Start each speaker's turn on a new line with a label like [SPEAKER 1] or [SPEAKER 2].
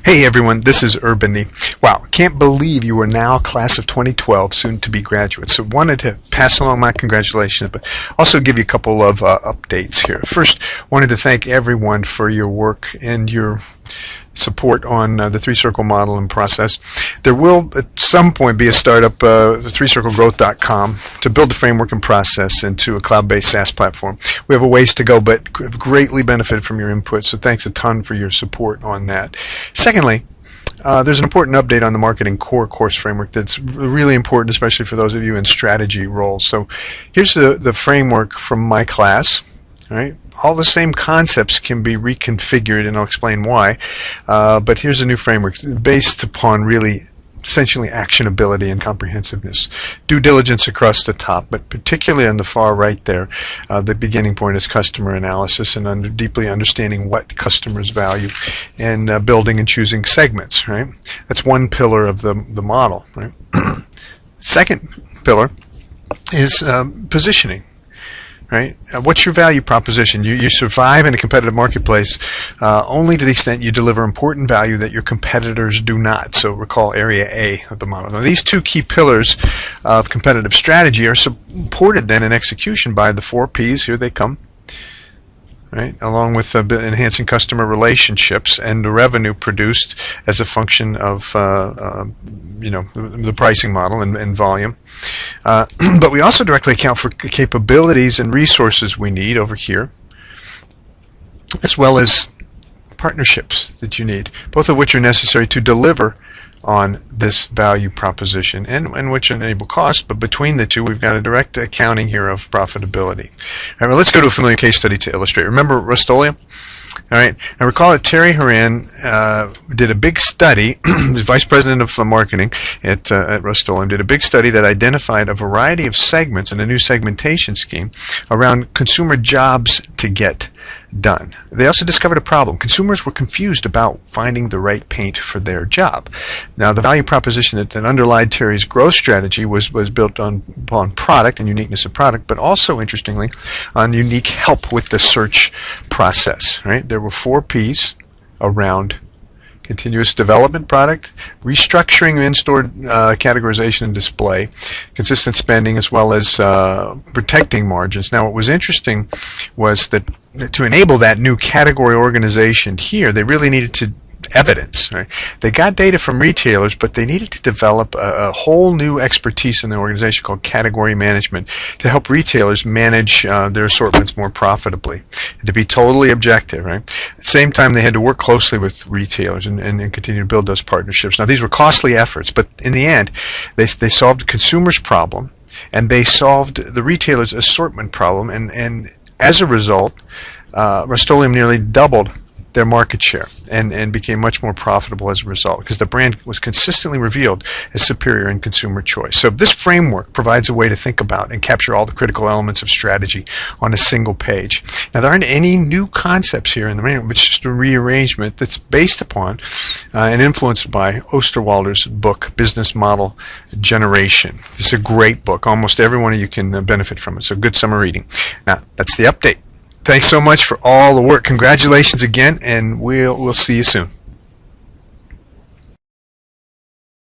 [SPEAKER 1] Hey everyone, this is Urbany. Wow, can't believe you are now class of 2012, soon to be graduates. So wanted to pass along my congratulations, but also give you a couple of updates here. First, wanted to thank everyone for your work and your support on the three-circle model and process. There will at some point be a startup, threecirclegrowth.com, to build a framework and process into a cloud-based SaaS platform. We have a ways to go, but have greatly benefited from your input, so thanks a ton for your support on that. Secondly, there's an important update on the marketing core course framework that's really important, especially for those of you in strategy roles. So here's the framework from my class. All right. All the same concepts can be reconfigured, and I'll explain why. But here's a new framework based upon really essentially actionability and comprehensiveness. Due diligence across the top, but particularly on the far right there, the beginning point is customer analysis and deeply understanding what customers value, and building and choosing segments. Right. That's one pillar of the model. Right. Second pillar is positioning. Right? What's your value proposition? You survive in a competitive marketplace only to the extent you deliver important value that your competitors do not. So recall area A of the model. Now these two key pillars of competitive strategy are supported then in execution by the 4 Ps. Here they come. Right? Along with enhancing customer relationships and the revenue produced as a function of the pricing model and volume. But we also directly account for capabilities and resources we need over here, as well as partnerships that you need, both of which are necessary to deliver on this value proposition and which enable cost, but between the two we've got a direct accounting here of profitability. All right, well, let's go to a familiar case study to illustrate. Remember Rust-Oleum? All right, I recall that Terry Horan did a big study, was vice president of marketing at Rust-Oleum, did a big study that identified a variety of segments and a new segmentation scheme around consumer jobs to get done. They also discovered a problem. Consumers were confused about finding the right paint for their job. Now, the value proposition that underlied Terry's growth strategy was built upon product and uniqueness of product, but also, interestingly, on unique help with the search process. Right? There were 4 Ps around continuous development product, restructuring in-store categorization and display, consistent spending, as well as protecting margins. Now, what was interesting was that to enable that new category organization here, they really needed to evidence. Right? They got data from retailers, but they needed to develop a whole new expertise in the organization called category management to help retailers manage their assortments more profitably, and to be totally objective. Right? At the same time, they had to work closely with retailers and continue to build those partnerships. Now, these were costly efforts, but in the end, they solved the consumer's problem, and they solved the retailer's assortment problem, and as a result, Rust-Oleum nearly doubled their market share and became much more profitable as a result, because the brand was consistently revealed as superior in consumer choice. So this framework provides a way to think about and capture all the critical elements of strategy on a single page. Now, there aren't any new concepts here in the manual, it's just a rearrangement that's based upon and influenced by Osterwalder's book, Business Model Generation. This is a great book. Almost every one of you can benefit from it, so good summer reading. Now, that's the update. Thanks so much for all the work. Congratulations again, and we'll see you soon.